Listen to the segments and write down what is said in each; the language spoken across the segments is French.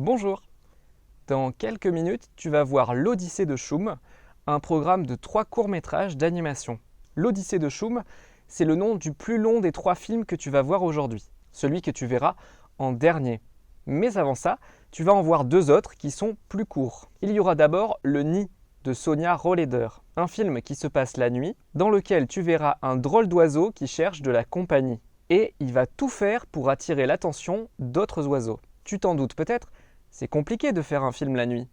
Bonjour! Dans quelques minutes, tu vas voir l'Odyssée de Choum, un programme de 3 courts-métrages d'animation. L'Odyssée de Choum, c'est le nom du plus long des 3 films que tu vas voir aujourd'hui, celui que tu verras en dernier. Mais avant ça, tu vas en voir 2 autres qui sont plus courts. Il y aura d'abord Le Nid de Sonia Rohleder, un film qui se passe la nuit, dans lequel tu verras un drôle d'oiseau qui cherche de la compagnie. Et il va tout faire pour attirer l'attention d'autres oiseaux. Tu t'en doutes peut-être, c'est compliqué de faire un film la nuit,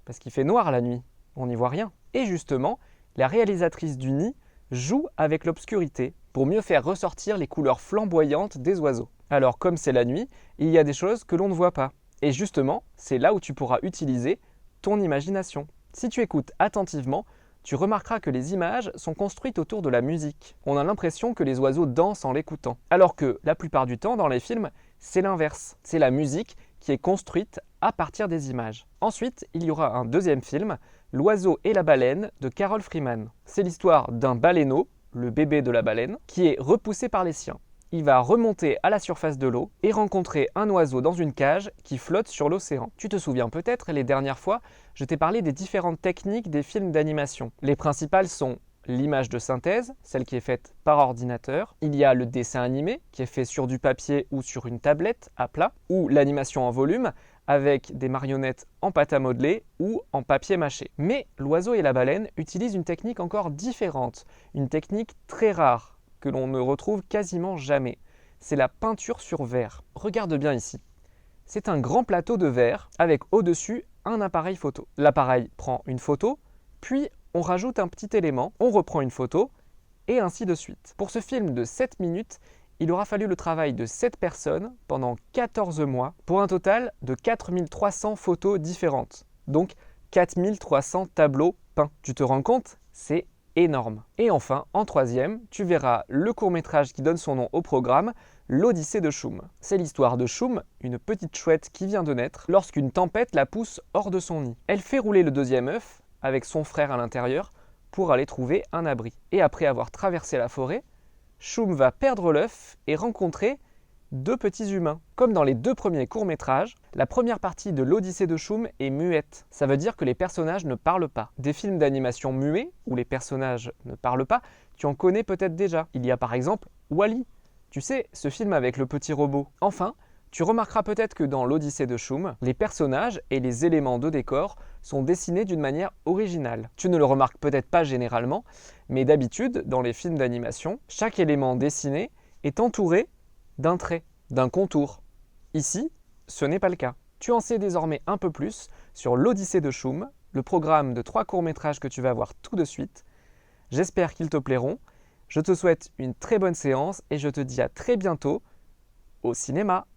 parce qu'il fait noir la nuit, on n'y voit rien. Et justement, la réalisatrice du Nid joue avec l'obscurité pour mieux faire ressortir les couleurs flamboyantes des oiseaux. Alors comme c'est la nuit, il y a des choses que l'on ne voit pas. Et justement, c'est là où tu pourras utiliser ton imagination. Si tu écoutes attentivement, tu remarqueras que les images sont construites autour de la musique. On a l'impression que les oiseaux dansent en l'écoutant. Alors que la plupart du temps, dans les films, c'est l'inverse. C'est la musique qui est construite à partir des images. Ensuite, il y aura un deuxième film, L'oiseau et la baleine de Carol Freeman. C'est l'histoire d'un baleineau, le bébé de la baleine, qui est repoussé par les siens. Il va remonter à la surface de l'eau et rencontrer un oiseau dans une cage qui flotte sur l'océan. Tu te souviens peut-être, les dernières fois, je t'ai parlé des différentes techniques des films d'animation. Les principales sont l'image de synthèse, celle qui est faite par ordinateur. Il y a le dessin animé, qui est fait sur du papier ou sur une tablette à plat, ou l'animation en volume, avec des marionnettes en pâte à modeler ou en papier mâché. Mais L'oiseau et la baleine utilisent une technique encore différente, une technique très rare, que l'on ne retrouve quasiment jamais. C'est la peinture sur verre. Regarde bien ici. C'est un grand plateau de verre avec au-dessus un appareil photo. L'appareil prend une photo, puis on rajoute un petit élément, on reprend une photo, et ainsi de suite. Pour ce film de 7 minutes, il aura fallu le travail de 7 personnes pendant 14 mois, pour un total de 4300 photos différentes. Donc 4300 tableaux peints. Tu te rends compte? C'est énorme. Et enfin, en troisième, tu verras le court-métrage qui donne son nom au programme, L'Odyssée de Choum. C'est l'histoire de Choum, une petite chouette qui vient de naître, lorsqu'une tempête la pousse hors de son nid. Elle fait rouler le deuxième œuf, avec son frère à l'intérieur, pour aller trouver un abri. Et après avoir traversé la forêt, Choum va perdre l'œuf et rencontrer 2 petits humains. Comme dans les 2 premiers courts-métrages, la première partie de l'Odyssée de Choum est muette. Ça veut dire que les personnages ne parlent pas. Des films d'animation muets, où les personnages ne parlent pas, tu en connais peut-être déjà. Il y a par exemple Wall-E. Tu sais, ce film avec le petit robot. Enfin, tu remarqueras peut-être que dans l'Odyssée de Choum, les personnages et les éléments de décor sont dessinés d'une manière originale. Tu ne le remarques peut-être pas généralement, mais d'habitude, dans les films d'animation, chaque élément dessiné est entouré d'un trait, d'un contour. Ici, ce n'est pas le cas. Tu en sais désormais un peu plus sur l'Odyssée de Choum, le programme de 3 courts-métrages que tu vas voir tout de suite. J'espère qu'ils te plairont. Je te souhaite une très bonne séance et je te dis à très bientôt au cinéma.